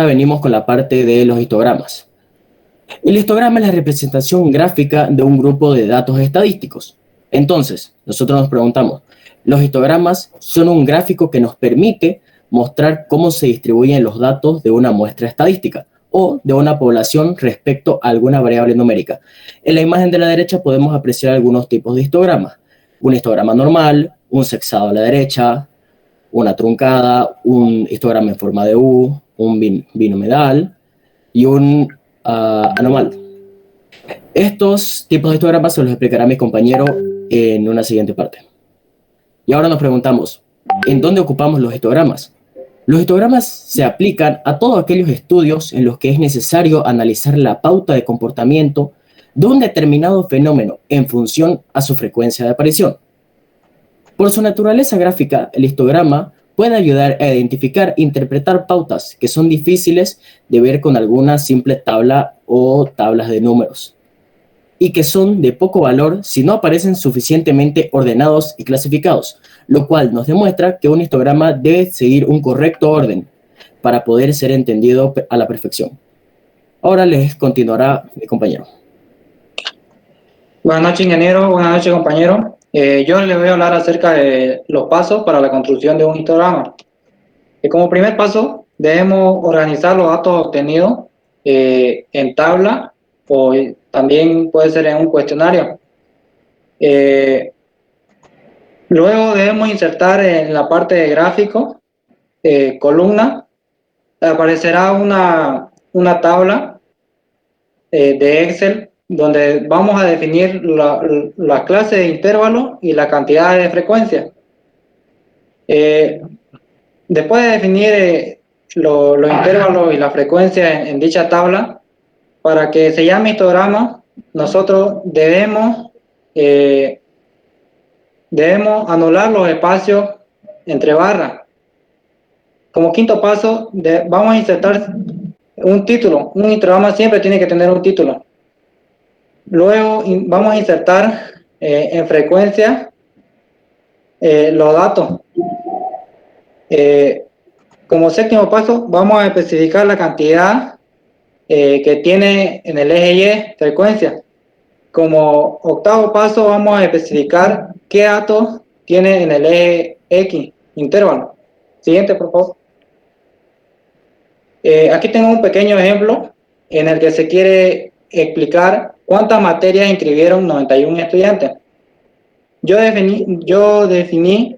venimos con la parte de los histogramas. El histograma es la representación gráfica de un grupo de datos estadísticos. Entonces, nosotros nos preguntamos, los histogramas son un gráfico que nos permite mostrar cómo se distribuyen los datos de una muestra estadística o de una población respecto a alguna variable numérica. En la imagen de la derecha podemos apreciar algunos tipos de histogramas. Un histograma normal, un sexado a la derecha, una truncada, un histograma en forma de U, un binomial y un anormal. Estos tipos de histogramas se los explicará mi compañero en una siguiente parte. Y ahora nos preguntamos, ¿en dónde ocupamos los histogramas? Los histogramas se aplican a todos aquellos estudios en los que es necesario analizar la pauta de comportamiento de un determinado fenómeno en función a su frecuencia de aparición. Por su naturaleza gráfica, el histograma puede ayudar a identificar e interpretar pautas que son difíciles de ver con alguna simple tabla o tablas de números, y que son de poco valor si no aparecen suficientemente ordenados y clasificados, lo cual nos demuestra que un histograma debe seguir un correcto orden para poder ser entendido a la perfección. Ahora les continuará mi compañero. Buenas noches, ingeniero. Buenas noches, compañero. Yo les voy a hablar acerca de los pasos para la construcción de un histograma. Como primer paso, debemos organizar los datos obtenidos en tabla o también puede ser en un cuestionario. Luego debemos insertar en la parte de gráfico, columna, aparecerá una tabla de Excel donde vamos a definir la clase de intervalo y la cantidad de frecuencia. Después de definir los intervalos y la frecuencia en dicha tabla, para que se llame histograma, nosotros debemos anular los espacios entre barras. Como quinto paso, vamos a insertar un título. Un histograma siempre tiene que tener un título. Luego vamos a insertar en frecuencia los datos. Como séptimo paso, vamos a especificar la cantidad que tiene en el eje Y frecuencia. Como octavo paso, vamos a especificar qué datos tiene en el eje X intervalo. Siguiente, por favor. Aquí tengo un pequeño ejemplo en el que se quiere explicar cuántas materias inscribieron 91 estudiantes. Yo definí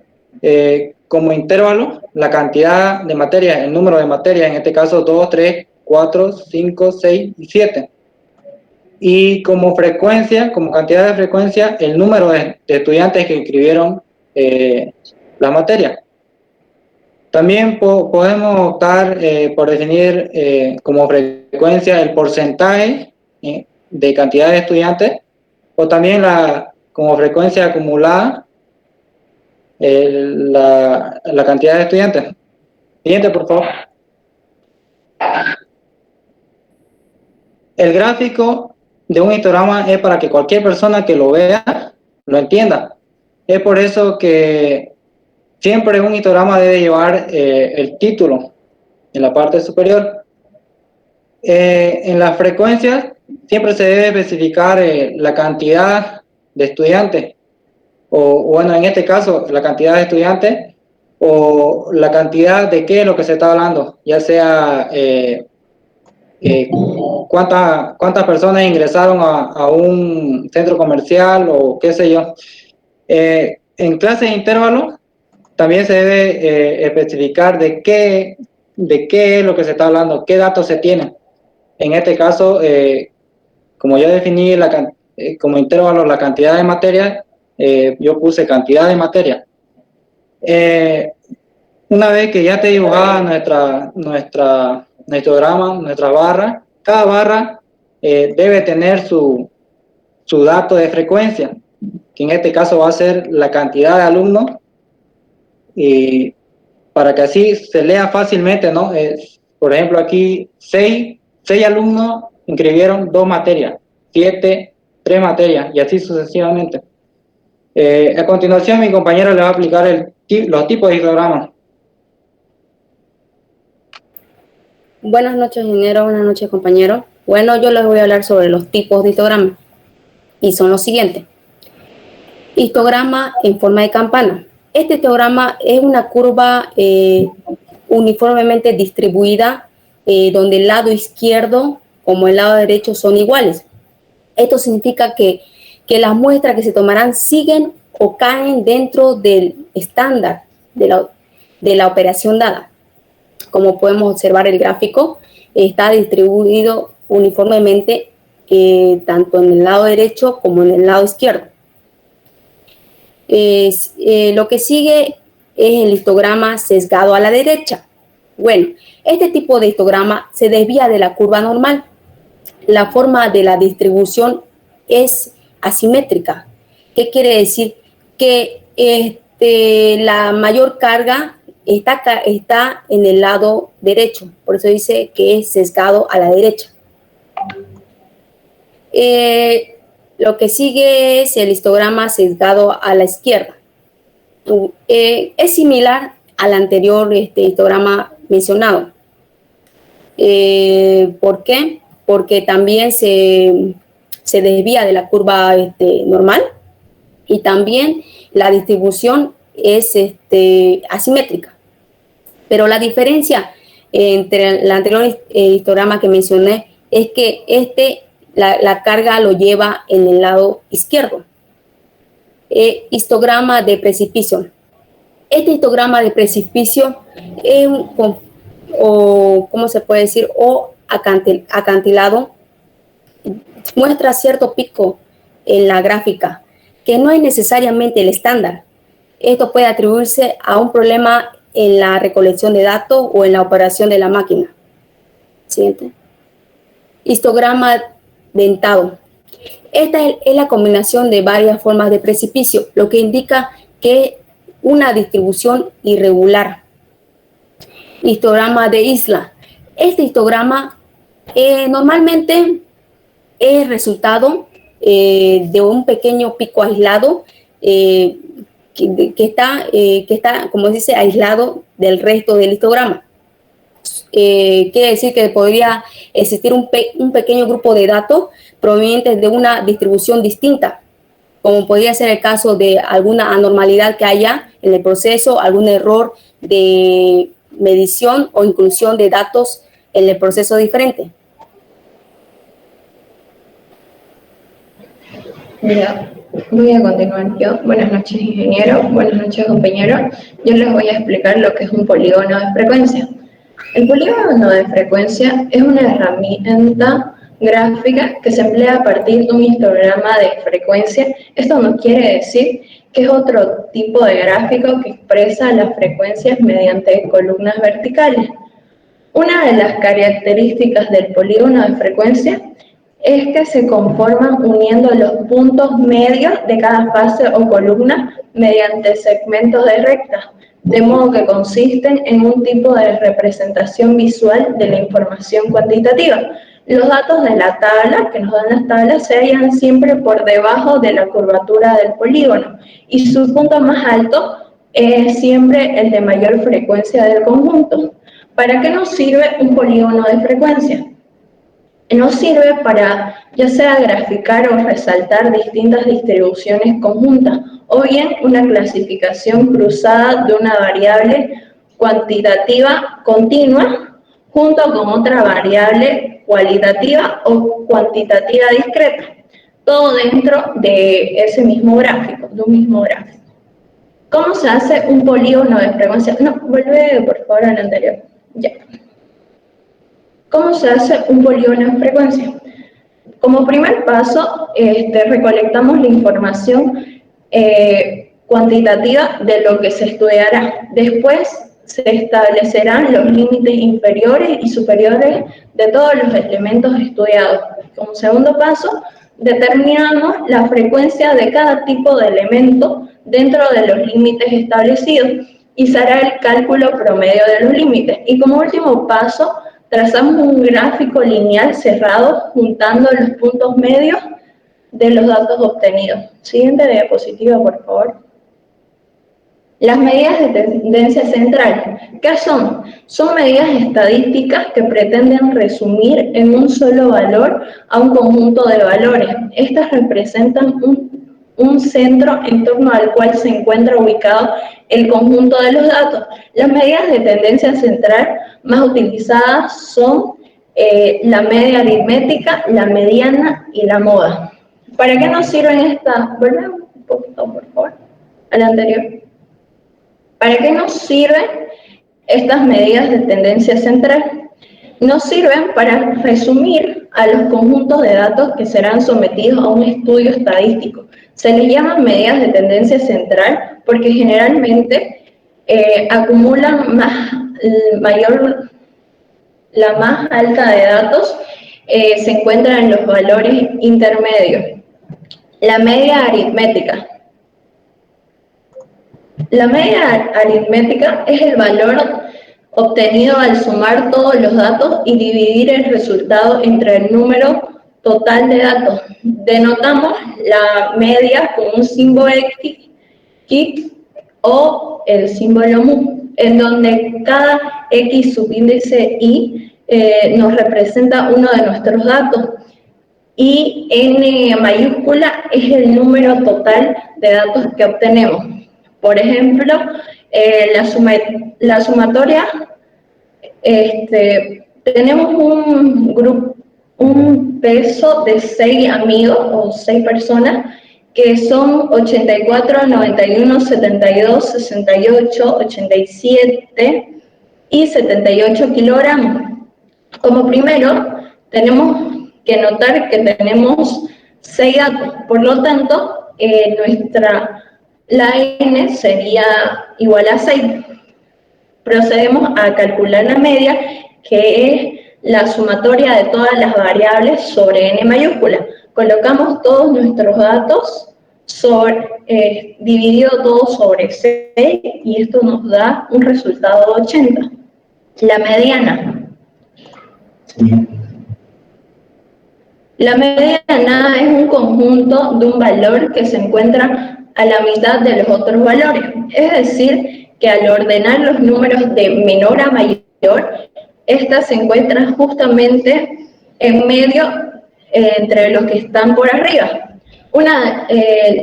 como intervalo la cantidad de materias, el número de materias, en este caso 2, 3, 4, 5, 6 y 7. Y como frecuencia, como cantidad de frecuencia, el número de estudiantes que inscribieron la materia. También podemos optar por definir como frecuencia el porcentaje de cantidad de estudiantes, o también como frecuencia acumulada la cantidad de estudiantes. Siguiente, por favor. El gráfico de un histograma es para que cualquier persona que lo vea lo entienda. Es por eso que siempre un histograma debe llevar el título en la parte superior. En las frecuencias siempre se debe especificar la cantidad de estudiantes, o bueno, en este caso la cantidad de estudiantes o la cantidad de qué es lo que se está hablando, ya sea cuántas personas ingresaron a un centro comercial o qué sé yo. En clase de intervalo también se debe especificar de qué es lo que se está hablando, qué datos se tienen. En este caso, como yo definí como intervalo la cantidad de materia, yo puse cantidad de materia. Una vez que ya te dibujaba nuestro histograma, nuestra barra, cada barra debe tener su dato de frecuencia, que en este caso va a ser la cantidad de alumnos, y para que así se lea fácilmente, ¿no? Por ejemplo, aquí 6 alumnos inscribieron 2 materias, 7, 3 materias, y así sucesivamente. A continuación, mi compañero le va a aplicar los tipos de histogramas. Buenas noches, ingeniero. Buenas noches, compañero. Bueno, yo les voy a hablar sobre los tipos de histogramas y son los siguientes. Histograma en forma de campana. Este histograma es una curva uniformemente distribuida donde el lado izquierdo como el lado derecho son iguales. Esto significa que las muestras que se tomarán siguen o caen dentro del estándar de la operación dada. Como podemos observar el gráfico, está distribuido uniformemente tanto en el lado derecho como en el lado izquierdo. Lo que sigue es el histograma sesgado a la derecha. Bueno, este tipo de histograma se desvía de la curva normal. La forma de la distribución es asimétrica. ¿Qué quiere decir? Que la mayor carga está en el lado derecho, por eso dice que es sesgado a la derecha. Lo que sigue es el histograma sesgado a la izquierda. Es similar al anterior histograma mencionado. ¿Por qué? Porque también se desvía de la curva normal y también la distribución es asimétrica. Pero la diferencia entre el anterior histograma que mencioné es que la carga lo lleva en el lado izquierdo. Histograma de precipicio. Este histograma de precipicio es ¿cómo se puede decir? O acantilado, muestra cierto pico en la gráfica, que no es necesariamente el estándar. Esto puede atribuirse a un problema en la recolección de datos o en la operación de la máquina. Siguiente. Histograma dentado. Esta es la combinación de varias formas de precipicio, lo que indica que es una distribución irregular. Histograma de isla. Este histograma normalmente es resultado de un pequeño pico aislado que está, como dice, aislado del resto del histograma. Quiere decir que podría existir un pequeño grupo de datos provenientes de una distribución distinta, como podría ser el caso de alguna anormalidad que haya en el proceso, algún error de medición o inclusión de datos en el proceso diferente. Mira, voy a continuar yo. Buenas noches, ingeniero. Buenas noches, compañeros. Yo les voy a explicar lo que es un polígono de frecuencia. El polígono de frecuencia es una herramienta gráfica que se emplea a partir de un histograma de frecuencia. Esto no quiere decir que es otro tipo de gráfico que expresa las frecuencias mediante columnas verticales. Una de las características del polígono de frecuencia es que se conforman uniendo los puntos medios de cada fase o columna mediante segmentos de recta, de modo que consisten en un tipo de representación visual de la información cuantitativa. Los datos de la tabla, que nos dan las tablas, se hallan siempre por debajo de la curvatura del polígono y su punto más alto es siempre el de mayor frecuencia del conjunto. ¿Para qué nos sirve un polígono de frecuencia? Nos sirve para ya sea graficar o resaltar distintas distribuciones conjuntas o bien una clasificación cruzada de una variable cuantitativa continua junto con otra variable cualitativa o cuantitativa discreta, todo dentro de ese mismo gráfico, de un mismo gráfico. ¿Cómo se hace un polígono de frecuencia? No, vuelve por favor al anterior. Ya. ¿Cómo se hace un polígono de frecuencia? Como primer paso, recolectamos la información cuantitativa de lo que se estudiará. Después se establecerán los límites inferiores y superiores de todos los elementos estudiados. Como segundo paso, determinamos la frecuencia de cada tipo de elemento dentro de los límites establecidos y se hará el cálculo promedio de los límites. Y como último paso, trazamos un gráfico lineal cerrado juntando los puntos medios de los datos obtenidos. Siguiente diapositiva, por favor. Las medidas de tendencia central, ¿qué son? Son medidas estadísticas que pretenden resumir en un solo valor a un conjunto de valores. Estas representan un centro en torno al cual se encuentra ubicado el conjunto de los datos. Las medidas de tendencia central más utilizadas son la media aritmética, la mediana y la moda. ¿Para qué nos sirven estas? Vuelve un poquito, por favor, a la anterior. ¿Para qué nos sirven estas medidas de tendencia central? Nos sirven para resumir a los conjuntos de datos que serán sometidos a un estudio estadístico. Se les llama medidas de tendencia central porque generalmente acumulan la más alta de datos se encuentra en los valores intermedios. La media aritmética. La media aritmética es el valor obtenido al sumar todos los datos y dividir el resultado entre el número total de datos. Denotamos la media con un símbolo X o el símbolo mu, en donde cada X subíndice Y nos representa uno de nuestros datos y N mayúscula es el número total de datos que obtenemos. Por ejemplo, la sumatoria, tenemos un peso de 6 amigos o 6 personas que son 84, 91, 72, 68, 87 y 78 kilogramos. Como primero, tenemos que notar que tenemos 6 datos, por lo tanto, la n sería igual a 6. Procedemos a calcular la media, que es la sumatoria de todas las variables sobre n mayúscula. Colocamos todos nuestros datos, dividido todo sobre 6, y esto nos da un resultado de 80. La mediana. La mediana es un conjunto de un valor que se encuentra a la mitad de los otros valores. Es decir, que al ordenar los números de menor a mayor, esta se encuentra justamente en medio entre los que están por arriba.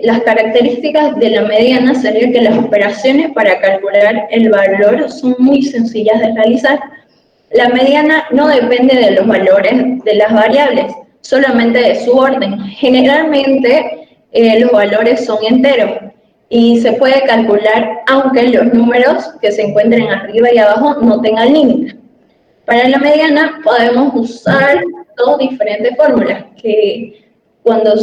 Las características de la mediana sería que las operaciones para calcular el valor son muy sencillas de realizar. La mediana no depende de los valores de las variables, solamente de su orden. Generalmente los valores son enteros y se puede calcular aunque los números que se encuentren arriba y abajo no tengan límite. Para la mediana podemos usar dos diferentes fórmulas, que cuando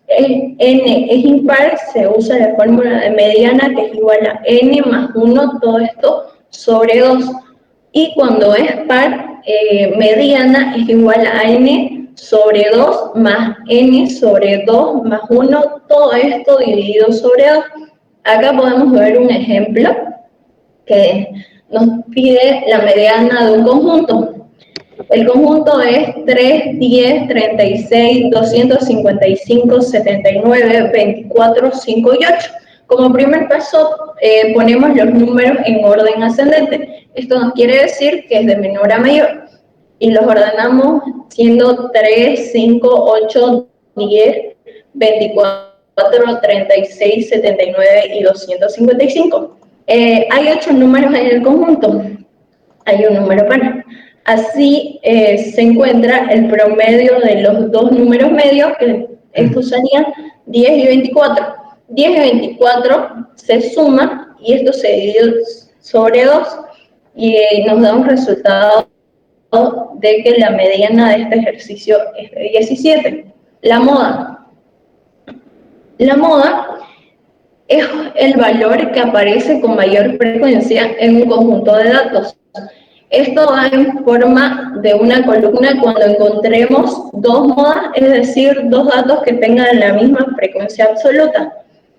n es impar se usa la fórmula de mediana, que es igual a n más 1, todo esto sobre 2. Y cuando es par, mediana es igual a n sobre 2 más n sobre 2 más 1, todo esto dividido sobre 2. Acá podemos ver un ejemplo que nos pide la mediana de un conjunto. El conjunto es 3, 10, 36, 255, 79, 24, 5 y 8. Como primer paso, ponemos los números en orden ascendente. Esto nos quiere decir que es de menor a mayor. Y los ordenamos siendo 3, 5, 8, 10, 24, 36, 79 y 255. Hay 8 números en el conjunto. Hay un número par. Así se encuentra el promedio de los dos números medios, que estos serían 10 y 24. 10 y 24 se suman y esto se divide sobre 2 y nos da un resultado de que la mediana de este ejercicio es de 17. La moda. La moda es el valor que aparece con mayor frecuencia en un conjunto de datos. Esto va en forma de una columna cuando encontremos dos modas, es decir, dos datos que tengan la misma frecuencia absoluta,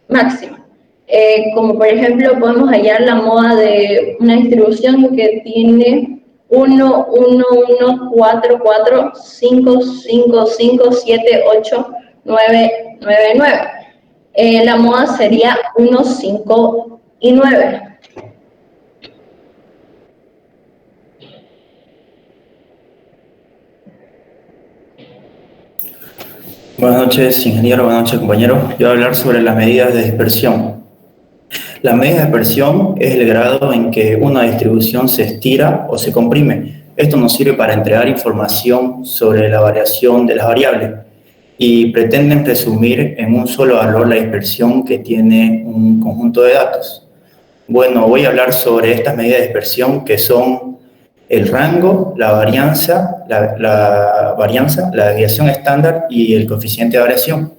máxima. Como por ejemplo podemos hallar la moda de una distribución que tiene 1, 1, 1, 4, 4, 5, 5, 5, 7, 8, 9, 9, 9. La moda sería 1, 5, y 9. Buenas noches, ingeniero. Buenas noches, compañeros. Yo voy a hablar sobre las medidas de dispersión. La medida de dispersión es el grado en que una distribución se estira o se comprime. Esto nos sirve para entregar información sobre la variación de las variables y pretenden presumir en un solo valor la dispersión que tiene un conjunto de datos. Bueno, voy a hablar sobre estas medidas de dispersión que son el rango, la varianza, la desviación estándar y el coeficiente de variación.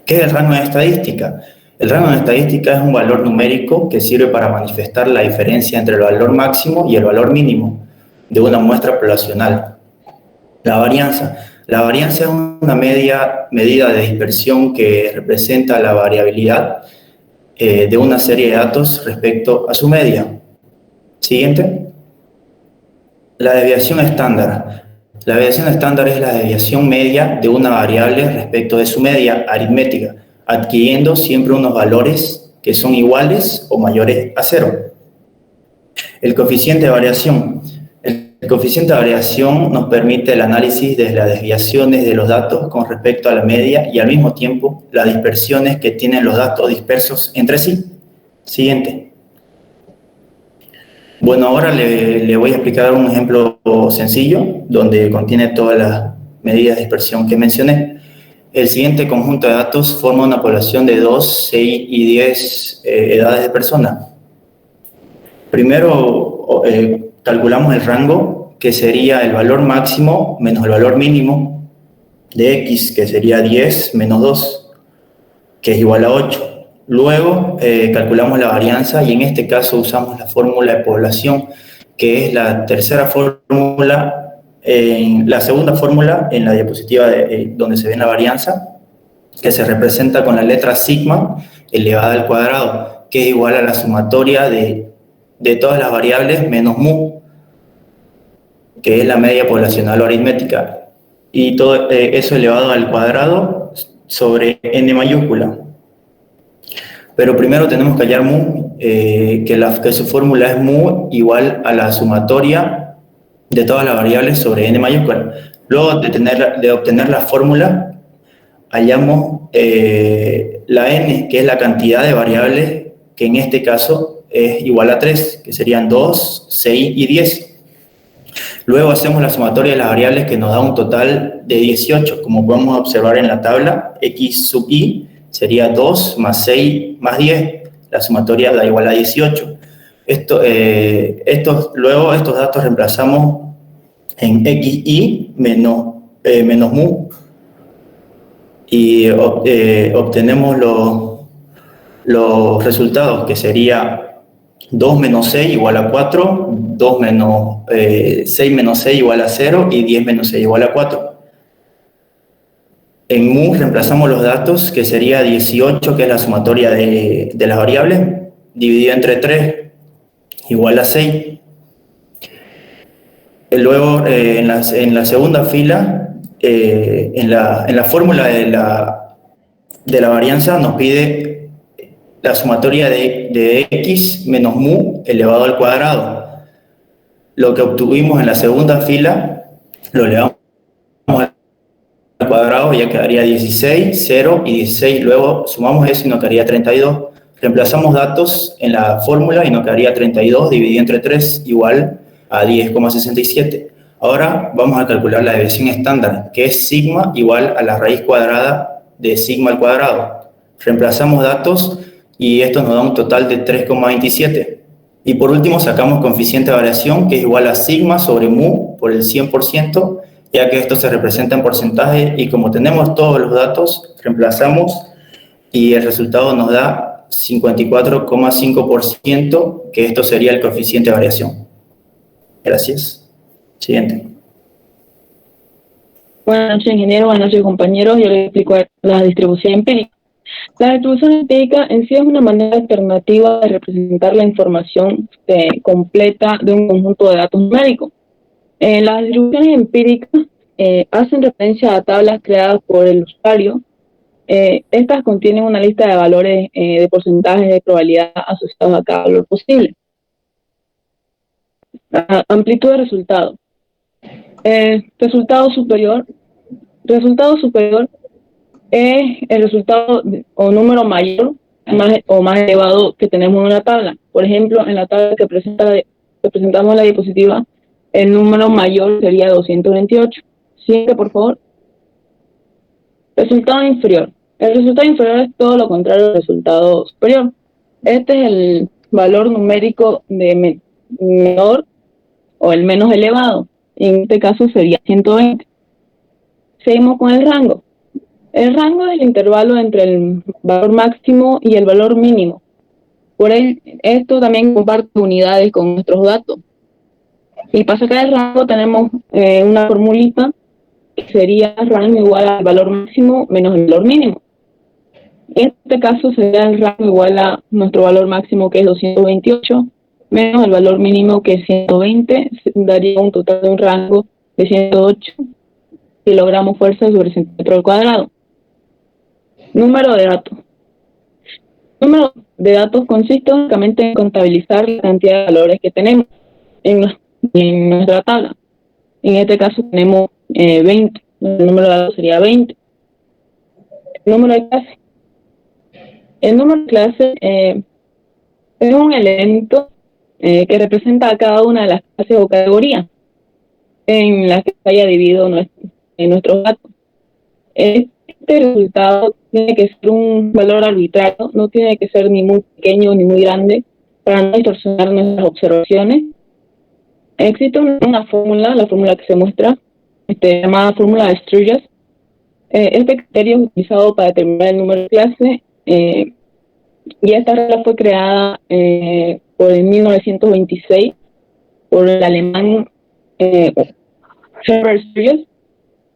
¿Qué es el rango en estadística? El rango en estadística es un valor numérico que sirve para manifestar la diferencia entre el valor máximo y el valor mínimo de una muestra poblacional. La varianza. La varianza es una medida de dispersión que representa la variabilidad de una serie de datos respecto a su media. Siguiente. La desviación estándar. La desviación estándar es la desviación media de una variable respecto de su media aritmética, adquiriendo siempre unos valores que son iguales o mayores a 0. El coeficiente de variación. El coeficiente de variación nos permite el análisis de las desviaciones de los datos con respecto a la media y al mismo tiempo las dispersiones que tienen los datos dispersos entre sí. Siguiente. Bueno, ahora le voy a explicar un ejemplo sencillo donde contiene todas las medidas de dispersión que mencioné. El siguiente conjunto de datos forma una población de 2, 6 y 10 edades de personas. Primero calculamos el rango, que sería el valor máximo menos el valor mínimo de X, que sería 10 menos 2, que es igual a 8. Luego calculamos la varianza y en este caso usamos la fórmula de población, que es la tercera fórmula, la segunda fórmula en la diapositiva donde se ve la varianza, que se representa con la letra sigma elevada al cuadrado, que es igual a la sumatoria de todas las variables menos mu, que es la media poblacional o aritmética, y todo eso elevado al cuadrado sobre n mayúscula. Pero primero tenemos que hallar mu, que su fórmula es mu igual a la sumatoria de todas las variables sobre n mayúscula. Luego de obtener la fórmula, hallamos la n, que es la cantidad de variables, que en este caso es igual a 3, que serían 2, 6 y 10. Luego hacemos la sumatoria de las variables, que nos da un total de 18. Como podemos observar en la tabla, x sub i sería 2 más 6 más 10. La sumatoria da igual a 18. Luego estos datos reemplazamos en xi menos mu y obtenemos los resultados, que sería 2 menos 6 igual a 4, 6 menos 6 igual a 0 y 10 menos 6 igual a 4. En mu reemplazamos los datos, que sería 18, que es la sumatoria de las variables, dividido entre 3, igual a 6. Luego, en la segunda fila, en la fórmula de la varianza nos pide la sumatoria de x menos mu elevado al cuadrado. Lo que obtuvimos en la segunda fila lo elevamos al cuadrado, ya quedaría 16, 0 y 16. Luego sumamos eso y nos quedaría 32. Reemplazamos datos en la fórmula y nos quedaría 32 dividido entre 3 igual a 10,67. Ahora vamos a calcular la desviación estándar, que es sigma igual a la raíz cuadrada de sigma al cuadrado. Reemplazamos datos y esto nos da un total de 3,27. Y por último sacamos coeficiente de variación, que es igual a sigma sobre mu por el 100%, ya que esto se representa en porcentaje, y como tenemos todos los datos, reemplazamos y el resultado nos da 54,5%, que esto sería el coeficiente de variación. Gracias. Siguiente. Buenas noches, ingeniero. Buenas noches, compañeros. Yo les explico la distribución empírica. La distribución empírica en sí es una manera alternativa de representar la información completa de un conjunto de datos numéricos. Las distribuciones empíricas hacen referencia a tablas creadas por el usuario estas contienen una lista de valores de porcentajes de probabilidad asociados a cada valor posible. Amplitud de resultado. Resultado superior es el resultado o número mayor o más elevado que tenemos en una tabla. Por ejemplo, en la tabla que presentamos en la diapositiva, el número mayor sería 228. Siguiente, por favor. Resultado inferior. El resultado inferior es todo lo contrario al resultado superior. Este es el valor numérico de menor o el menos elevado. En este caso sería 120. Seguimos con el rango. El rango es el intervalo entre el valor máximo y el valor mínimo. Por esto también comparte unidades con nuestros datos. Y para sacar el rango tenemos una formulita que sería rango igual al valor máximo menos el valor mínimo. En este caso sería el rango igual a nuestro valor máximo, que es 228, menos el valor mínimo, que es 120, daría un total de un rango de 108 kilogramos fuerza sobre centímetro al cuadrado. Número de datos. Número de datos consiste únicamente en contabilizar la cantidad de valores que tenemos en nuestra tabla. En este caso tenemos 20. El número de datos sería 20. El número de clase. El número de clase es un elemento que representa a cada una de las clases o categorías en las que se haya dividido nuestros datos. Este resultado tiene que ser un valor arbitrario, no tiene que ser ni muy pequeño ni muy grande para no distorsionar nuestras observaciones. Existe una fórmula, la fórmula que se muestra, llamada fórmula de Sturges. Este criterio es utilizado para determinar el número de clase y esta regla fue creada por en 1926 por el alemán Herbert Sturges.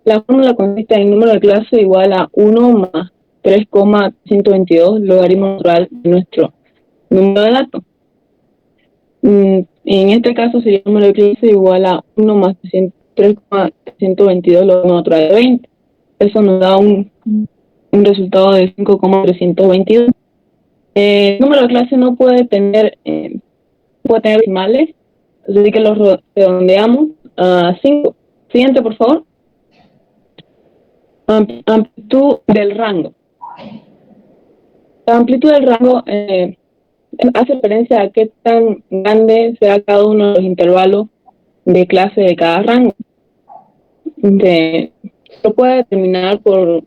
La fórmula consiste en el número de clase igual a 1 más 3,122 logaritmo natural de nuestro número de datos. En este caso sería el número de clase igual a 1 más 3,122 logaritmo natural de 20. Eso nos da un resultado de 5,322. El número de clase no puede tener decimales, así que los redondeamos a 5. Siguiente, por favor. Amplitud del rango. La amplitud del rango hace referencia a qué tan grande sea cada uno de los intervalos de clase de cada rango. Se puede determinar por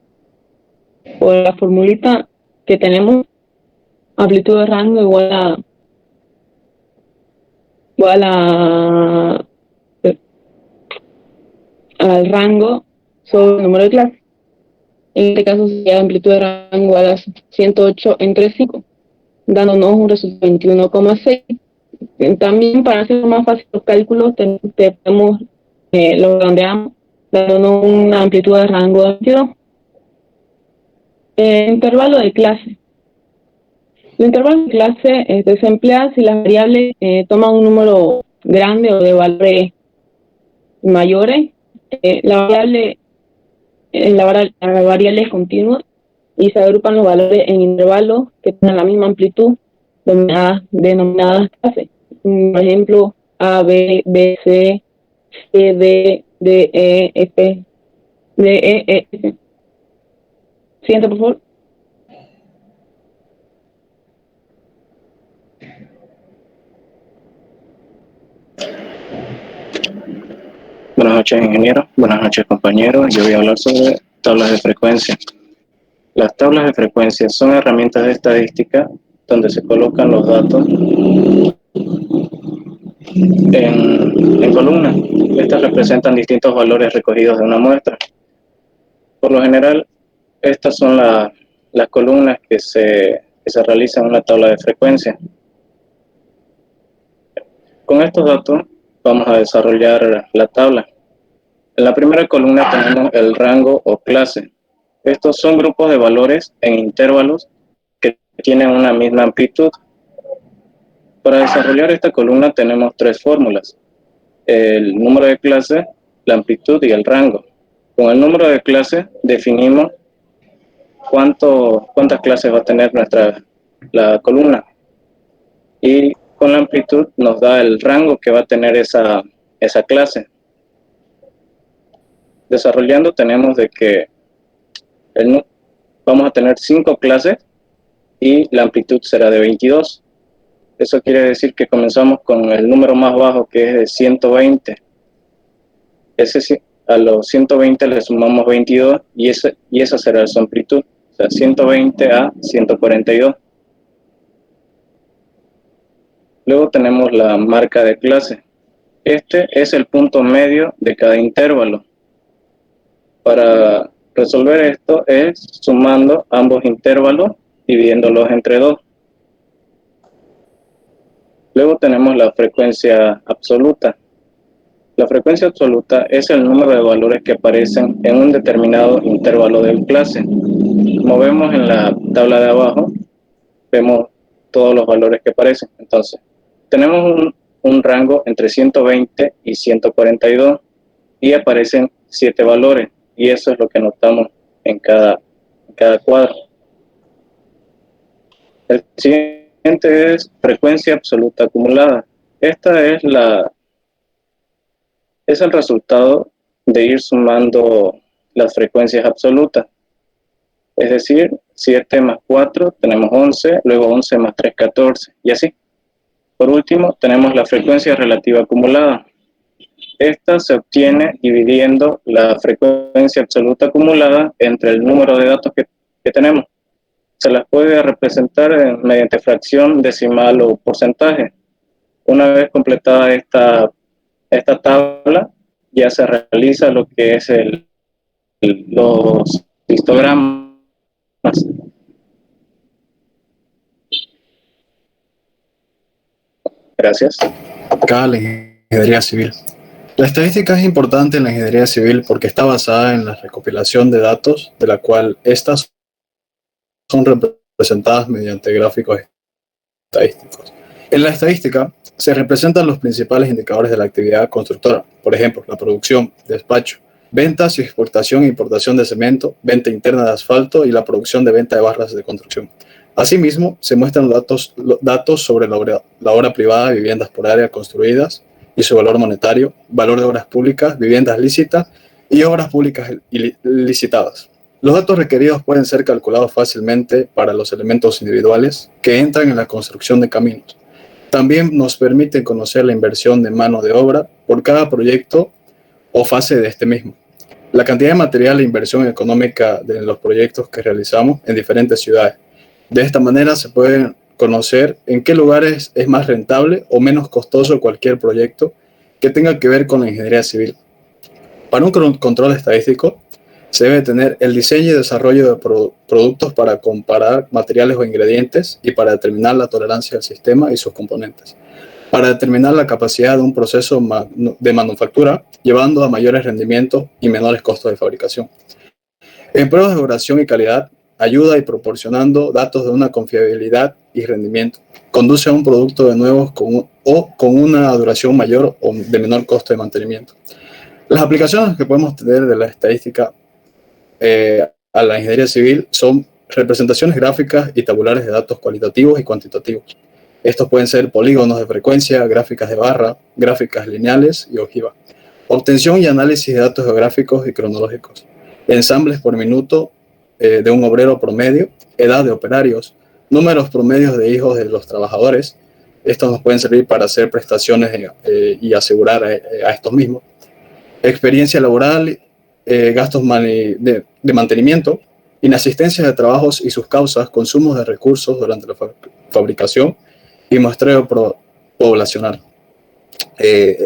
la formulita que tenemos. Amplitud de rango igual al rango sobre el número de clase. En este caso sería amplitud de rango igual a 108 entre 5, dándonos un resultado de 21,6. También, para hacer más fácil los cálculos, lo redondeamos, dándonos una amplitud de rango de 22. Intervalo de clase. El intervalo de clase se emplea si las variables toman un número grande o de valores mayores. La variable es continua y se agrupan los valores en intervalos que tengan la misma amplitud, denominadas clases. Por ejemplo, A, B, B, C, C, D, D, E, F, D, E, F. Siguiente, por favor. Buenas noches, ingeniero. Buenas noches, compañeros. Yo voy a hablar sobre tablas de frecuencia. Las tablas de frecuencia son herramientas de estadística donde se colocan los datos en columnas. Estas representan distintos valores recogidos de una muestra. Por lo general, estas son las columnas que se realizan en una tabla de frecuencia. Con estos datos vamos a desarrollar la tabla. En la primera columna tenemos el rango o clase. Estos son grupos de valores en intervalos que tienen una misma amplitud. Para desarrollar esta columna tenemos tres fórmulas: el número de clase, la amplitud y el rango. Con el número de clase definimos cuántas clases va a tener la columna. Y con la amplitud nos da el rango que va a tener esa clase. Desarrollando tenemos de que vamos a tener 5 clases y la amplitud será de 22. Eso quiere decir que comenzamos con el número más bajo, que es de 120. A los 120 le sumamos 22 y esa será su amplitud. O sea, 120 a 142. Luego tenemos la marca de clase. Este es el punto medio de cada intervalo. Para resolver esto es sumando ambos intervalos, dividiéndolos entre 2. Luego tenemos la frecuencia absoluta. La frecuencia absoluta es el número de valores que aparecen en un determinado intervalo de clase. Como vemos en la tabla de abajo, vemos todos los valores que aparecen. Entonces, tenemos un rango entre 120 y 142 y aparecen 7 valores. Y eso es lo que anotamos en cada cuadro. El siguiente es frecuencia absoluta acumulada. Esta es el resultado de ir sumando las frecuencias absolutas. Es decir, 7 más 4 tenemos 11, luego 11 más 3, 14, y así. Por último, tenemos la frecuencia relativa acumulada. Esta se obtiene dividiendo la frecuencia absoluta acumulada entre el número de datos que tenemos. Se las puede representar mediante fracción, decimal o porcentaje. Una vez completada esta tabla, ya se realiza lo que es los histogramas. Gracias. Acá la ingeniería civil. La estadística es importante en la ingeniería civil porque está basada en la recopilación de datos, de la cual estas son representadas mediante gráficos estadísticos. En la estadística se representan los principales indicadores de la actividad constructora, por ejemplo, la producción, despacho, ventas y exportación e importación de cemento, venta interna de asfalto y la producción de venta de barras de construcción. Asimismo, se muestran datos sobre la obra privada, viviendas por área construidas y su valor monetario, valor de obras públicas, viviendas lícitas y obras públicas licitadas. Los datos requeridos pueden ser calculados fácilmente para los elementos individuales que entran en la construcción de caminos. También nos permiten conocer la inversión de mano de obra por cada proyecto o fase de este mismo. La cantidad de material e inversión económica de los proyectos que realizamos en diferentes ciudades. De esta manera se puede conocer en qué lugares es más rentable o menos costoso cualquier proyecto que tenga que ver con la ingeniería civil. Para un control estadístico se debe tener el diseño y desarrollo de productos para comparar materiales o ingredientes y para determinar la tolerancia del sistema y sus componentes. Para determinar la capacidad de un proceso de manufactura, llevando a mayores rendimientos y menores costos de fabricación. En pruebas de duración y calidad, ayuda y proporcionando datos de una confiabilidad y rendimiento. Conduce a un producto de nuevo con una duración mayor o de menor costo de mantenimiento. Las aplicaciones que podemos tener de la estadística a la ingeniería civil son representaciones gráficas y tabulares de datos cualitativos y cuantitativos. Estos pueden ser polígonos de frecuencia, gráficas de barra, gráficas lineales y ojivas. Obtención y análisis de datos geográficos y cronológicos. Ensambles por minuto de un obrero promedio, edad de operarios, números promedios de hijos de los trabajadores. Estos nos pueden servir para hacer prestaciones y asegurar a estos mismos. Experiencia laboral, gastos de mantenimiento, inasistencia de trabajos y sus causas, consumos de recursos durante la fabricación y muestreo poblacional.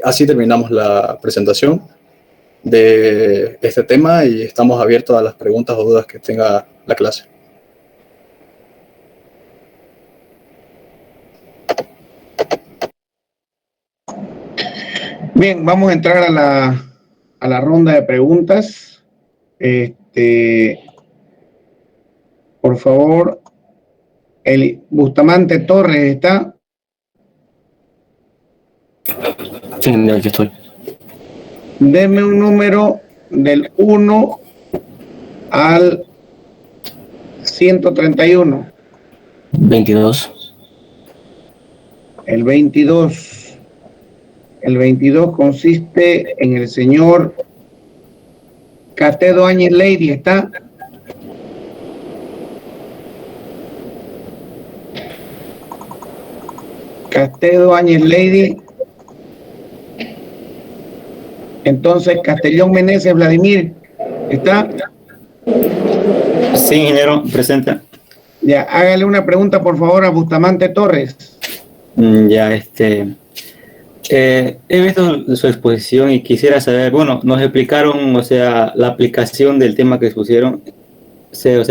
Así terminamos la presentación de este tema y estamos abiertos a las preguntas o dudas que tenga la clase. Bien, vamos a entrar a la ronda de preguntas. Por favor, el Bustamante Torres está. Sí, aquí estoy. Deme un número del 1 al 131. 22. El 22. El 22 consiste en el señor Castedo Áñez Lady, ¿está? Castedo Áñez Lady. Entonces, Castellón Meneses Vladimir, ¿está? Sí, ingeniero, presente. Ya, hágale una pregunta, por favor, a Bustamante Torres. Ya, he visto su exposición y quisiera saber, bueno, nos explicaron, o sea, la aplicación del tema que expusieron, o sea,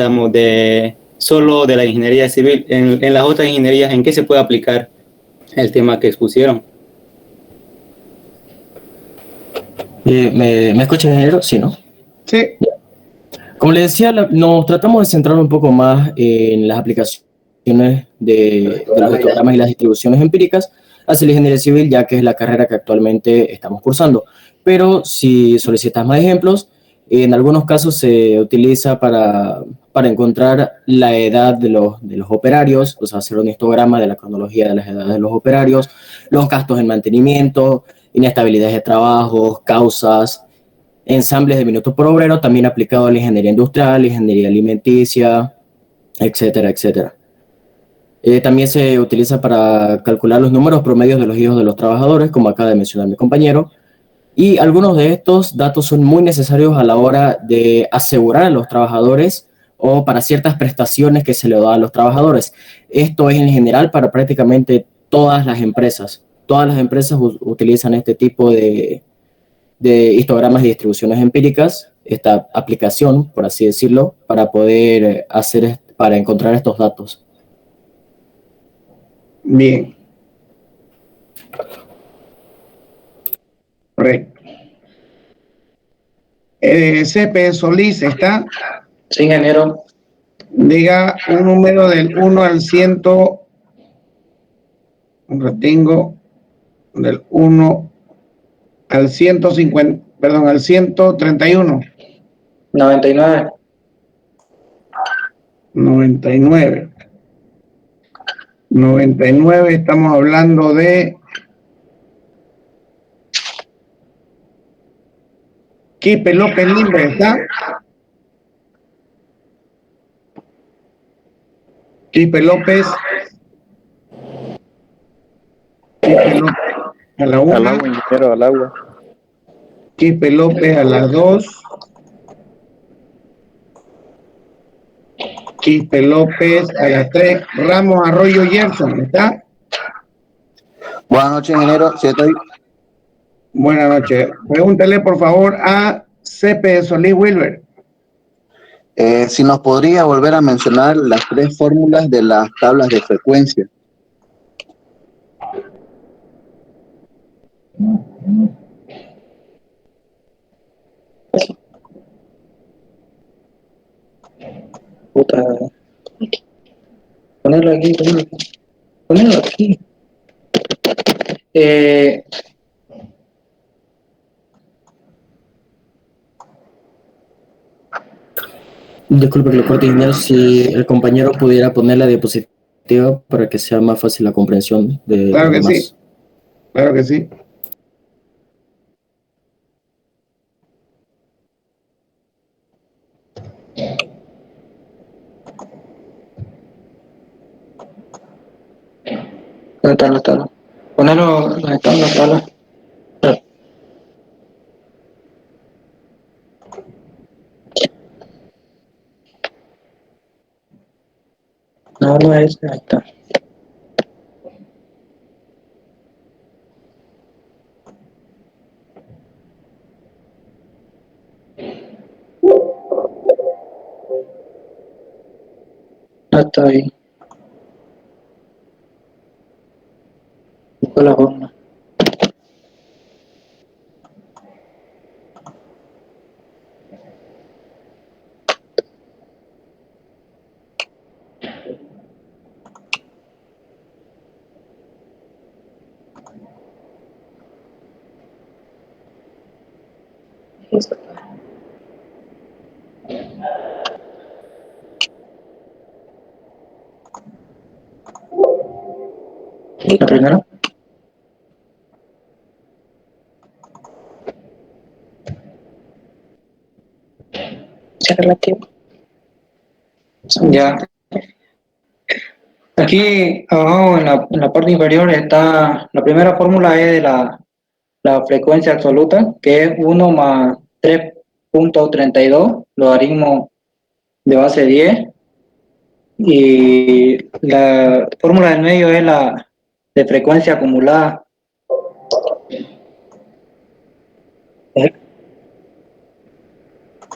solo de la ingeniería civil. En las otras ingenierías, ¿en qué se puede aplicar el tema que expusieron? ¿Me escucha, ingeniero? Sí, ¿no? Sí. Como le decía, nos tratamos de centrar un poco más en las aplicaciones de los histogramas y las distribuciones empíricas hacia la ingeniería civil, ya que es la carrera que actualmente estamos cursando. Pero si solicitas más ejemplos, en algunos casos se utiliza para encontrar la edad de los operarios, o sea, hacer un histograma de la cronología de las edades de los operarios, los gastos en mantenimiento, inestabilidades de trabajos, causas, ensambles de minutos por obrero, también aplicado a la ingeniería industrial, ingeniería alimenticia, etcétera, etcétera. También se utiliza para calcular los números promedios de los hijos de los trabajadores, como acaba de mencionar mi compañero, y algunos de estos datos son muy necesarios a la hora de asegurar a los trabajadores o para ciertas prestaciones que se le da a los trabajadores. Esto es en general para prácticamente todas las empresas. Todas las empresas utilizan este tipo de histogramas y distribuciones empíricas, esta aplicación, por así decirlo, para poder para encontrar estos datos. Bien. Correcto. CP Solís, ¿está? Sí, ingeniero. Diga un número del 1 al 100, retengo, del 1 al 150, perdón, al 131. 99. 99. 99, estamos hablando de Quipe López Limber, ¿está? Quipe López. Quipe López a la 1. Al agua, ingeniero, al agua. Quipe López a las 2. Quispe López a las 3. Ramos Arroyo Gerson, ¿está? Buenas noches, ingeniero. Sí, estoy. Buenas noches. Pregúntale, por favor, a CP Solís Wilber. Si nos podría volver a mencionar las 3 fórmulas de las tablas de frecuencia. Puta. Ponerlo aquí, ponerlo aquí. Ponerlo aquí. Disculpe que lo corte, ingeniero, si el compañero pudiera poner la diapositiva para que sea más fácil la comprensión de Claro los que demás. sí. Claro que sí. ¿Dónde están las tablas? Ponerlo, ¿dónde están las tablas? No, no es, ahí está. No está ahí. Busco la forma. La primera. Sí, relativo. Ya. Aquí abajo en la parte inferior está, la primera fórmula es de la frecuencia absoluta, que es 1 más 3.32, logaritmo de base 10. Y la fórmula del medio es la de frecuencia acumulada.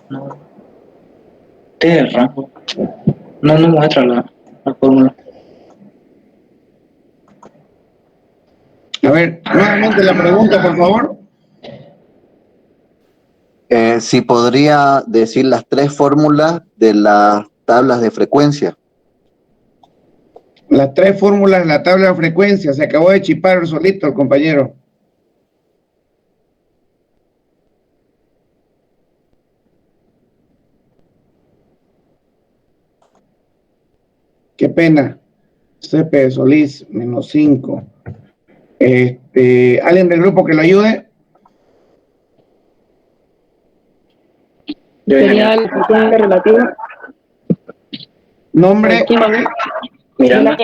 No. Este es el rango. No muestra la fórmula. A ver, nuevamente la pregunta, por favor. Si podría decir las tres fórmulas de las tablas de frecuencia. Las tres fórmulas de la tabla de frecuencia. Se acabó de chipar solito el compañero. Qué pena. CP Solís, menos 5. ¿Alguien del grupo que lo ayude? Sería la frecuencia relativa. Nombre. Aquí, Manuel. Miranda.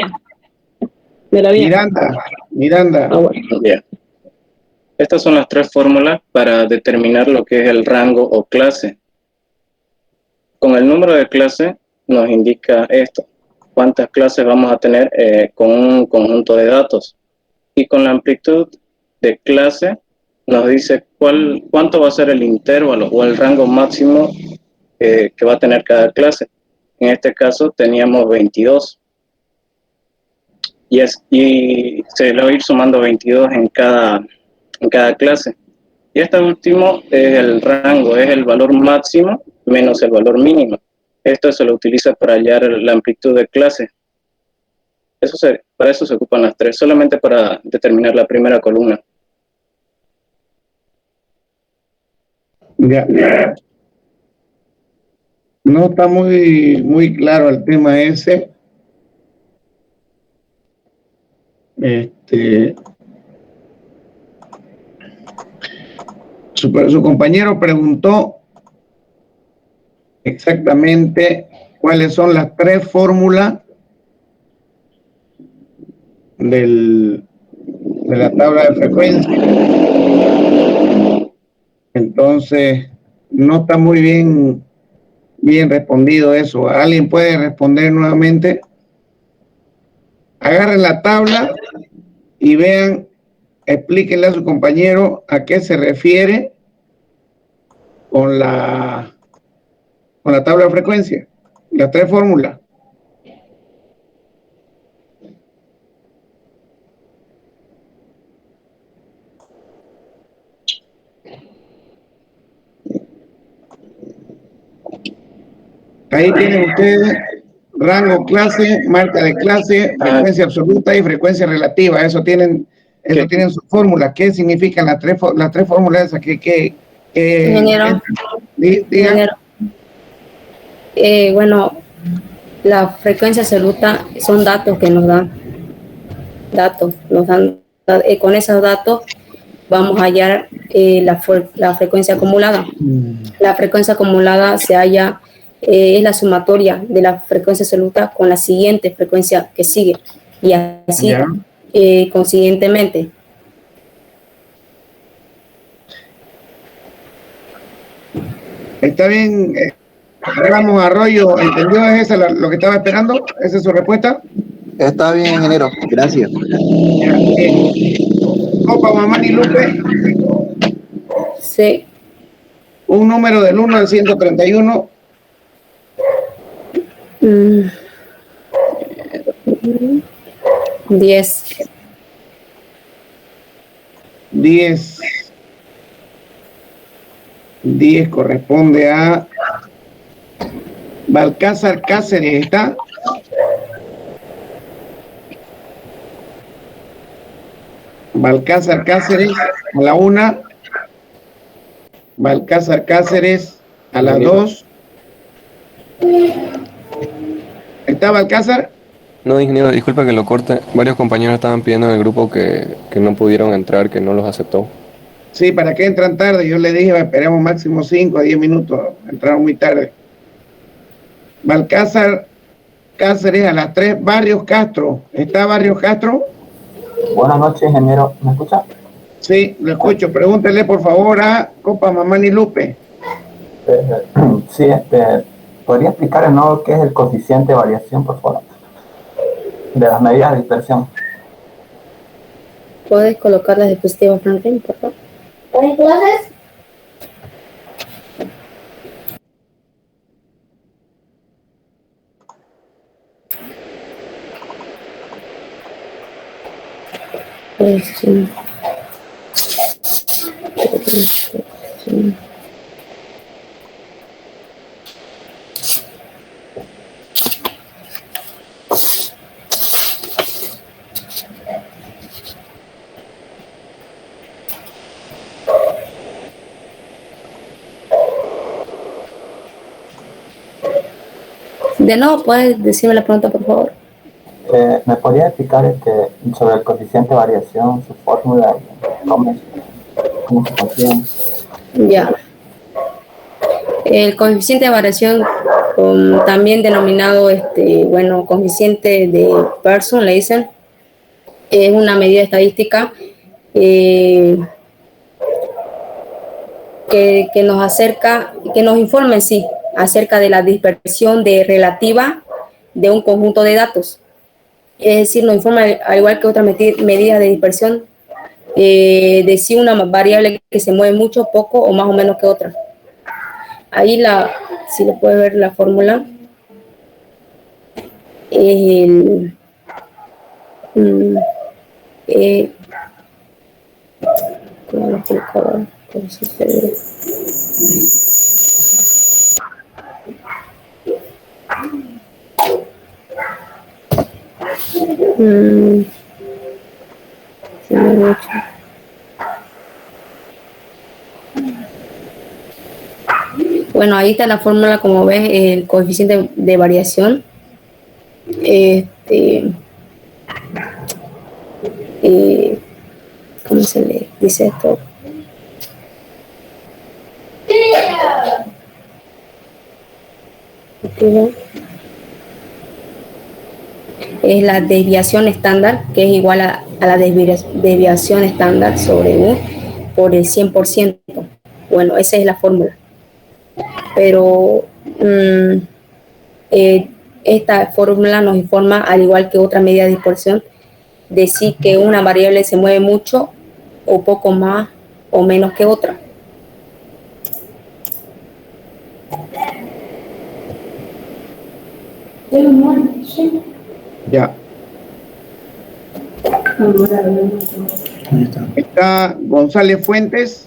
De la vía. Miranda. Ah, bueno. Bien. Estas son las tres fórmulas para determinar lo que es el rango o clase. Con el número de clase nos indica esto, cuántas clases vamos a tener con un conjunto de datos. Y con la amplitud de clase nos dice cuánto va a ser el intervalo o el rango máximo que va a tener cada clase. En este caso teníamos 22. Y se le va a ir sumando 22 en cada clase. Y este último es el rango, es el valor máximo menos el valor mínimo. Esto se lo utiliza para hallar la amplitud de clase. Para eso se ocupan las tres, solamente para determinar la primera columna. Ya. No está muy claro el tema ese. Su compañero preguntó exactamente cuáles son las tres fórmulas de la tabla de frecuencia. Entonces, no está muy bien respondido eso. ¿Alguien puede responder nuevamente? Agarren la tabla y vean, explíquenle a su compañero a qué se refiere con la tabla de frecuencia, las tres fórmulas. Ahí tienen ustedes rango, clase, marca de clase, frecuencia absoluta y frecuencia relativa. Eso tienen sus fórmulas. ¿Qué significan las tres fórmulas esas? Ingeniero. Diga. Bueno, la frecuencia absoluta son datos que nos dan. Con esos datos vamos a hallar la frecuencia acumulada. La frecuencia acumulada se halla, es la sumatoria de la frecuencia absoluta con la siguiente frecuencia que sigue. Y así, consiguientemente. Está bien, Ramos Arroyo, ¿entendió? ¿Es esa lo que estaba esperando? ¿Esa es su respuesta? Está bien, ingeniero. Gracias. Copa, Mamani Lupe. Sí. Un número del 1 al 131. 10. 10 corresponde a Balcázar Cáceres. ¿Está? Balcázar Cáceres a la 1. Balcázar Cáceres a las 2. ¿Está Balcázar? No, ingeniero, disculpa que lo corte. Varios compañeros estaban pidiendo en el grupo que no pudieron entrar, que no los aceptó. Sí, ¿para qué entran tarde? Yo le dije, esperemos máximo 5 a 10 minutos. Entraron muy tarde. Balcázar Cáceres a las 3. Barrios Castro. ¿Está Barrios Castro? Buenas noches, ingeniero. ¿Me escucha? Sí, lo escucho. Pregúntele, por favor, a Copa Mamani Lupe. Sí, ¿podría explicar de nuevo qué es el coeficiente de variación, por favor? De las medidas de dispersión. ¿Puedes colocar las diapositivas, Franklin, por favor? ¿Hay clases? Sí. De nuevo, ¿puedes decirme la pregunta, por favor? ¿Me podría explicar sobre el coeficiente de variación, su fórmula y cómo se consigue? Ya. El coeficiente de variación, también denominado, coeficiente de Pearson, le dicen, es una medida estadística que nos acerca, que nos informa en sí acerca de la dispersión relativa de un conjunto de datos. Es decir, nos informa, al igual que otras medidas de dispersión, de si una variable que se mueve mucho, poco o más o menos que otra. Ahí, si le puede ver la fórmula, es ¿cómo lo explicaba? Bueno, ahí está la fórmula, como ves, el coeficiente de variación. ¿Cómo se le dice esto? Es la desviación estándar, que es igual a la desviación estándar sobre U por el 100%. Bueno, esa es la fórmula. Pero esta fórmula nos informa, al igual que otra medida de dispersión, de si que una variable se mueve mucho o poco más o menos que otra. Ya. Está González Fuentes.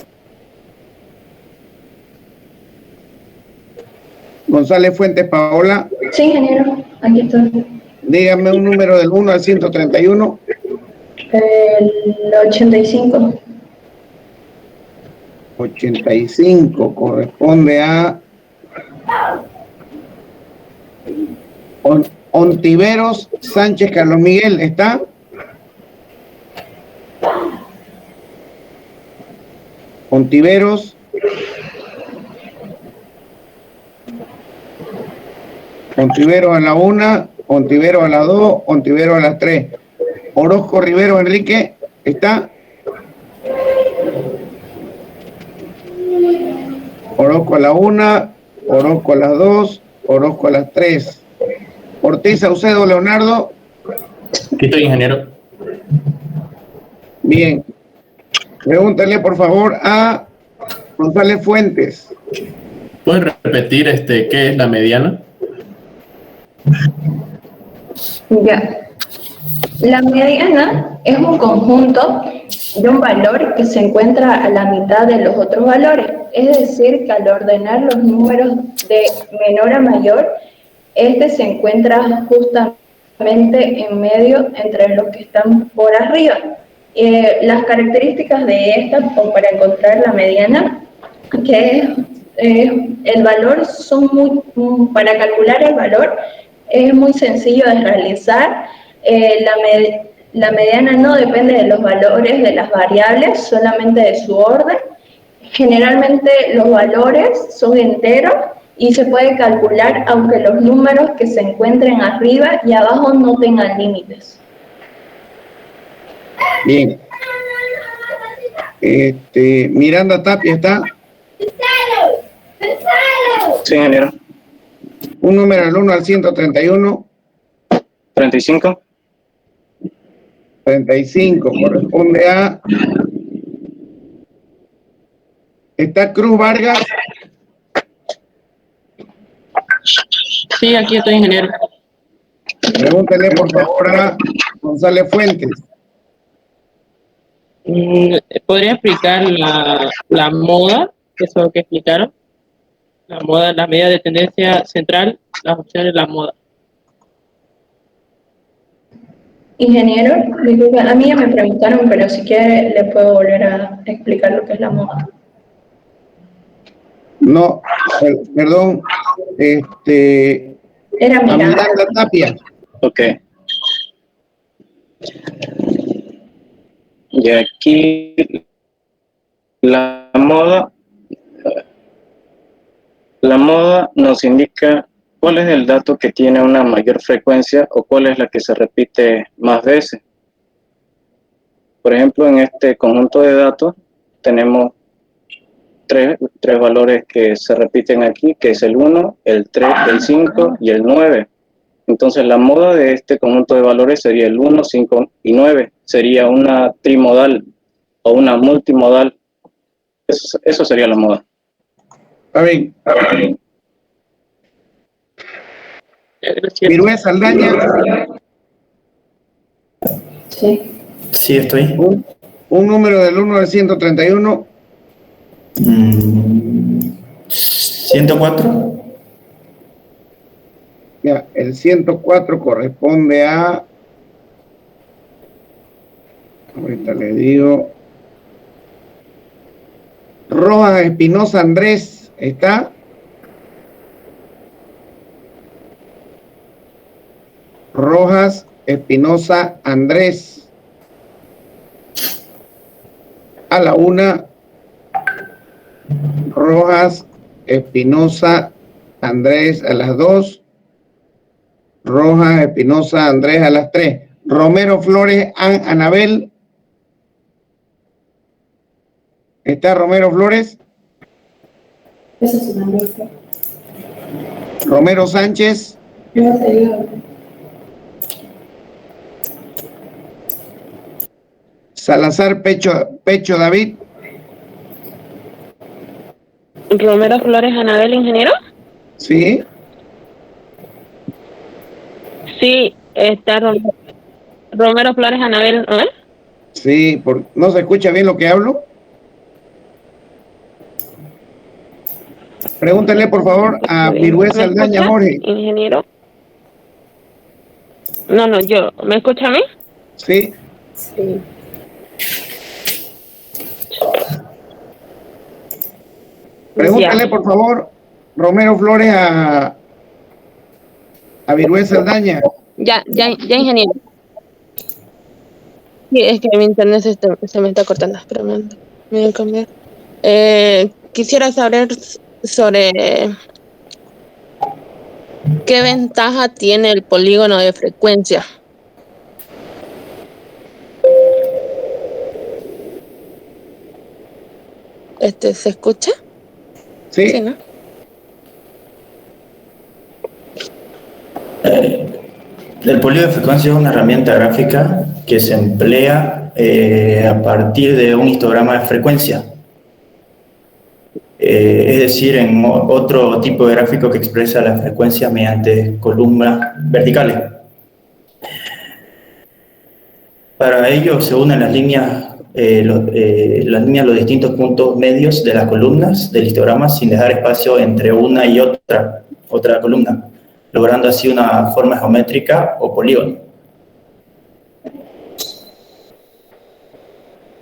González Fuentes Paola. Sí, ingeniero, aquí estoy. Dígame un número del 1 al 131. El 85. 85 corresponde a Ontiveros Sánchez Carlos Miguel. ¿Está? Ontiveros. Ontiveros a la 1, Ontiveros a la 2, Ontiveros a las 3. Orozco Rivero Enrique, ¿está? Orozco a la 1, Orozco a las 2, Orozco a las 3. Ortiz Saucedo Leonardo. Aquí estoy, ingeniero. Bien. Pregúntale, por favor, a González Fuentes. ¿Puedes repetir qué es la mediana? Ya. La mediana es un conjunto de un valor que se encuentra a la mitad de los otros valores. Es decir, que al ordenar los números de menor a mayor, este se encuentra justamente en medio entre los que están por arriba. Las características de esta, para encontrar la mediana, que el valor para calcular el valor, es muy sencillo de realizar. La mediana no depende de los valores de las variables, solamente de su orden. Generalmente los valores son enteros y se puede calcular aunque los números que se encuentren arriba y abajo no tengan límites. Bien. Miranda Tapia está. Sí, ingeniero. Un número del 1 al 131. 35. 35 corresponde a... ¿Está Cruz Vargas? Sí, aquí estoy, ingeniero. Pregúntele por favor a González Fuentes. ¿Podría explicar la moda, que es lo que explicaron? La moda, la medida de tendencia central, las opciones de la moda. Ingeniero, disculpe, a mí ya me preguntaron, pero si quiere le puedo volver a explicar lo que es la moda. No, perdón. Era Miranda Tapia. Ok. Y aquí la moda nos indica cuál es el dato que tiene una mayor frecuencia o cuál es la que se repite más veces. Por ejemplo, en este conjunto de datos tenemos tres valores que se repiten aquí, que es el 1, el 3, el 5 y el 9. Entonces la moda de este conjunto de valores sería el 1, 5 y 9. Sería una trimodal o una multimodal. Eso sería la moda. A ver. Virué Saldaña. Sí. Sí, estoy. Un número del 1 al 131. 104. Ya, el 104 corresponde a... Ahorita le digo... Rojas Espinosa Andrés, ¿está? Rojas Espinosa Andrés. A la 1. Rojas Espinosa Andrés a las 2. Rojas Espinosa Andrés a las 3. Romero Flores Anabel. ¿Está Romero Flores? Ese es su nombre. Romero Sánchez. Salazar Pecho David. Romero Flores Anabel, ingeniero. Sí. Sí, está Romero Flores Anabel, ¿no? Sí, ¿no se escucha bien lo que hablo? Pregúntale, por favor, a Virué Saldaña Jorge. Ingeniero. No, ¿me escucha a mí? Sí. Sí. Pregúntale, por favor, Romero Flores a Virué Saldaña. Ya, ingeniero. Sí, es que mi internet se me está cortando. Pero me voy a cambiar. Quisiera saber sobre qué ventaja tiene el polígono de frecuencia. ¿Se escucha? Sí. Sí, ¿no? El polígono de frecuencia es una herramienta gráfica que se emplea a partir de un histograma de frecuencia. Es decir, en otro tipo de gráfico que expresa la frecuencia mediante columnas verticales. Para ello se unen las líneas los distintos puntos medios de las columnas del histograma sin dejar espacio entre una y otra columna, logrando así una forma geométrica o polígono.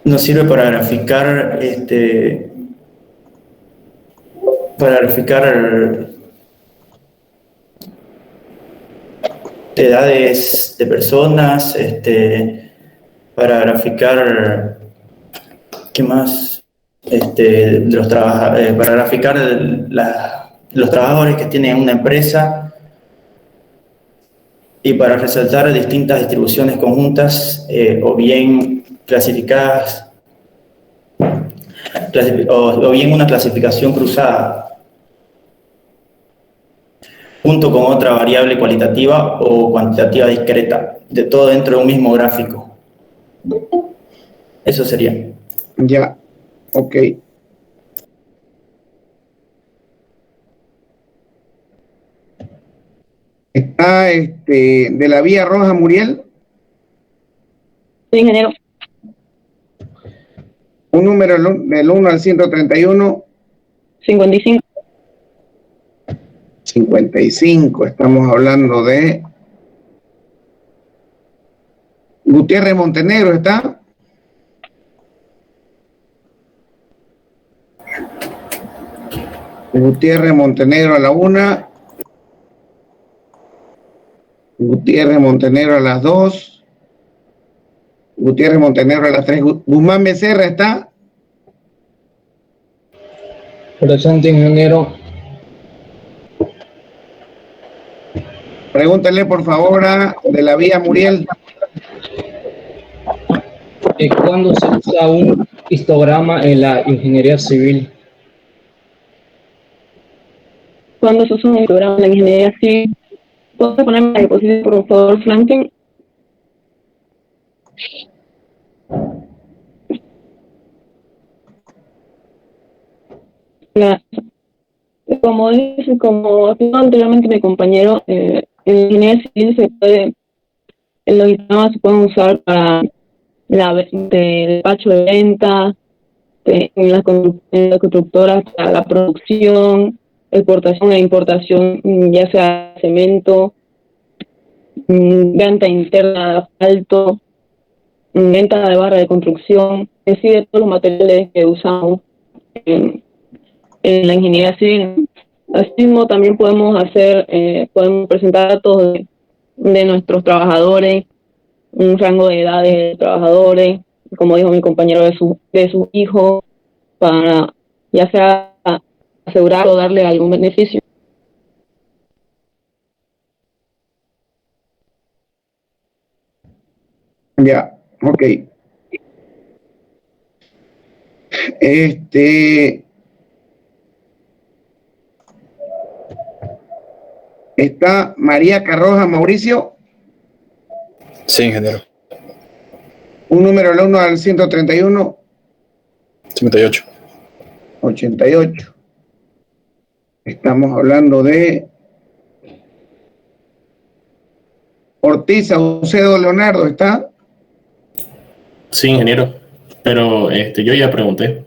Nos sirve para graficar de edades de personas, para graficar, ¿qué más? Para graficar los trabajadores que tienen una empresa y para resaltar distintas distribuciones conjuntas o bien clasificadas, o bien una clasificación cruzada junto con otra variable cualitativa o cuantitativa discreta, de todo dentro de un mismo gráfico. Eso sería. Ya, ok. Está de la vía roja, Muriel. Sí, ingeniero. Un número del 1 al 131. 55. 55. Estamos hablando de Gutiérrez Montenegro, ¿está? Gutiérrez Montenegro a la 1. Gutiérrez Montenegro a las 2. Gutiérrez Montenegro a las 3. Guzmán Becerra, ¿está? Presente, ingeniero. Pregúntale, por favor, de la vía Muriel. ¿Cuándo se usa un histograma en la ingeniería civil? ¿Cuándo se usa un histograma en la ingeniería civil? ¿Puedo ponerme la diapositiva, por favor, Franklin? Como afirmó anteriormente mi compañero, en la ingeniería civil los histogramas se pueden usar para despacho de venta, en las constructoras para la producción, exportación e importación, ya sea cemento, venta interna de asfalto, venta de barra de construcción, es decir, de todos los materiales que usamos en la ingeniería civil. Asimismo, también podemos presentar datos de nuestros trabajadores, un rango de edades de trabajadores, como dijo mi compañero, de sus hijos, para ya sea asegurar o darle algún beneficio. Ya, ok. Está María Carroja Mauricio. Sí, ingeniero. Un número del 1 al 131. 58. 88. Estamos hablando de Ortiz Saucedo Leonardo, ¿está? Sí, ingeniero. Pero yo ya pregunté.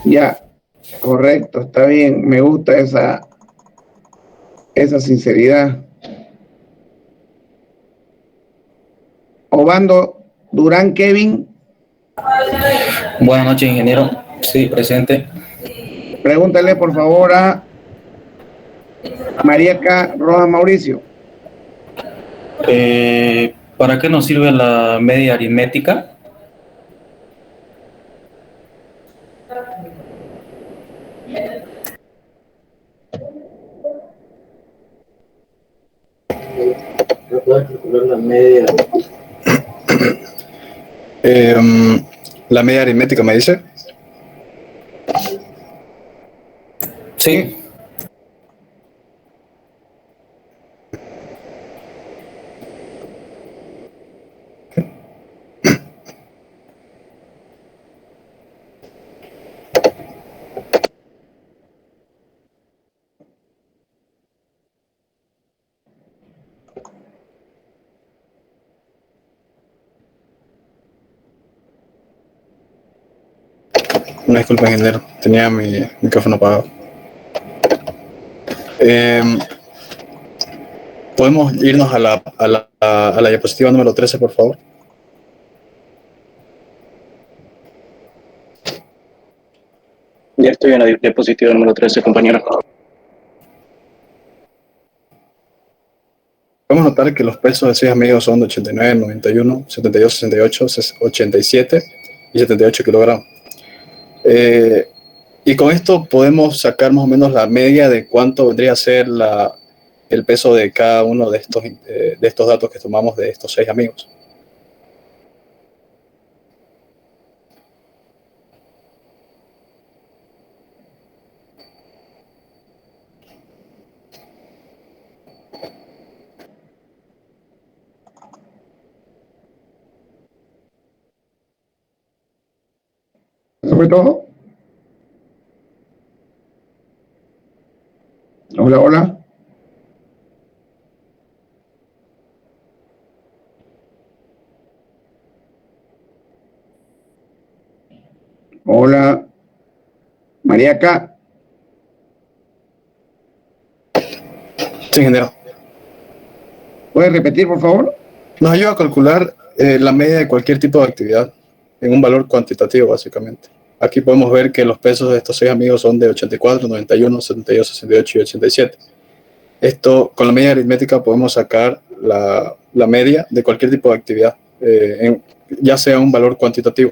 Ya, correcto, está bien. Me gusta esa sinceridad. Obando Durán Kevin. Buenas noches, ingeniero. Sí, presente. Pregúntale, por favor, a María K. Rojas Mauricio. ¿Para qué nos sirve la media aritmética? La media. La media aritmética, ¿me dice? Sí. Una disculpa, ingeniero. Tenía mi micrófono apagado. ¿Podemos irnos a la diapositiva número 13, por favor? Ya estoy en la diapositiva número 13, compañero. podemos notar que los pesos de 6 amigos son de 89, 91, 72, 68, 87 y 78 kilogramos. Y con esto podemos sacar más o menos la media de cuánto vendría a ser el peso de cada uno de estos datos que tomamos de estos 6 amigos. ¿Eso fue todo? Hola, hola. Hola. Mariaca. Sí, ingeniero. ¿Puedes repetir, por favor? Nos ayuda a calcular la media de cualquier tipo de actividad en un valor cuantitativo, básicamente. Aquí podemos ver que los pesos de estos 6 amigos son de 84, 91, 72, 68 y 87. Esto, con la media aritmética, podemos sacar la media de cualquier tipo de actividad, ya sea un valor cuantitativo.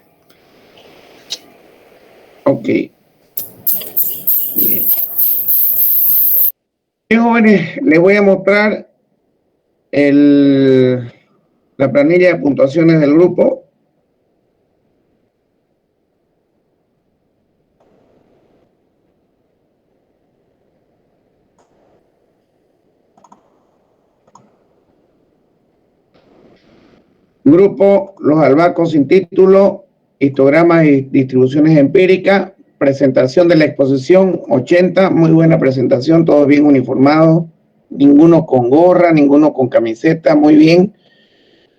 Ok. Bien. Bien, jóvenes, les voy a mostrar la planilla de puntuaciones del grupo. Grupo Los Albacos sin título, histogramas y distribuciones empíricas, presentación de la exposición 80, muy buena presentación, todos bien uniformados, ninguno con gorra, ninguno con camiseta, muy bien,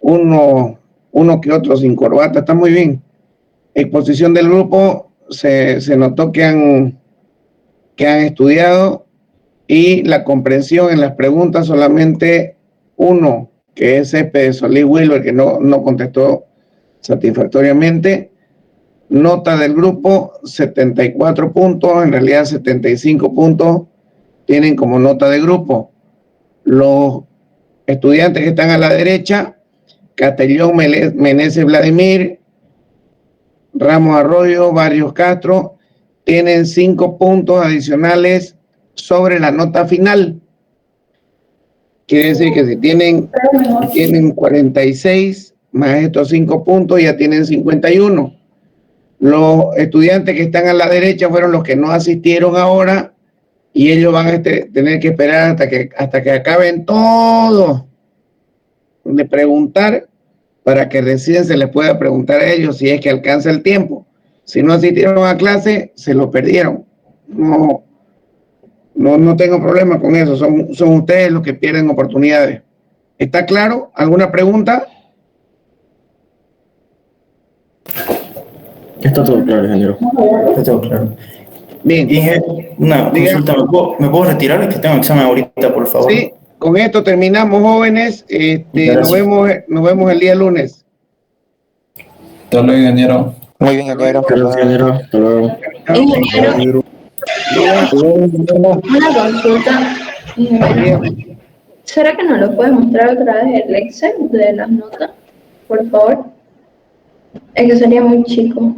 uno que otro sin corbata, está muy bien. Exposición del grupo, se notó que han estudiado, y la comprensión en las preguntas solamente uno, que es de Solís Wilber, que no contestó satisfactoriamente. Nota del grupo, 74 puntos, en realidad 75 puntos tienen como nota de grupo. Los estudiantes que están a la derecha, Castellón Meneses Vladimir, Ramos Arroyo, Barrios Castro, tienen 5 puntos adicionales sobre la nota final. Quiere decir que si tienen 46 más estos 5 puntos, ya tienen 51. Los estudiantes que están a la derecha fueron los que no asistieron ahora, y ellos van a tener que esperar hasta que acaben todos de preguntar, para que recién se les pueda preguntar a ellos si es que alcanza el tiempo. Si no asistieron a clase, se lo perdieron. No tengo problema con eso, son ustedes los que pierden oportunidades. ¿Está claro? ¿Alguna pregunta? Está todo claro, ingeniero. Está todo claro. Bien. Una consulta, ¿me puedo retirar? Es que tengo examen ahorita, por favor. Sí, con esto terminamos, jóvenes. Nos vemos el día lunes. Hasta luego, ingeniero. Muy bien, ingeniero. Gracias, ingeniero. Hasta luego. Ingeniero, una consulta. ¿Será que nos lo puede mostrar otra vez el Excel de las notas? Por favor. Es que sería muy chico.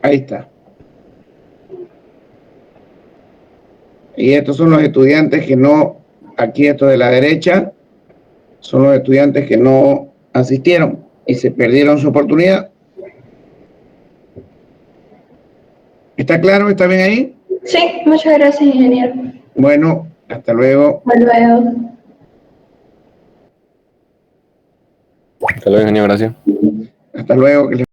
Ahí está. Y estos son los estudiantes que no, aquí estos de la derecha, son los estudiantes que no asistieron y se perdieron su oportunidad. ¿Está claro? ¿Está bien ahí? Sí, muchas gracias, ingeniero. Bueno, hasta luego. Hasta luego. Hasta luego, ingeniero, gracias. Hasta luego. Que les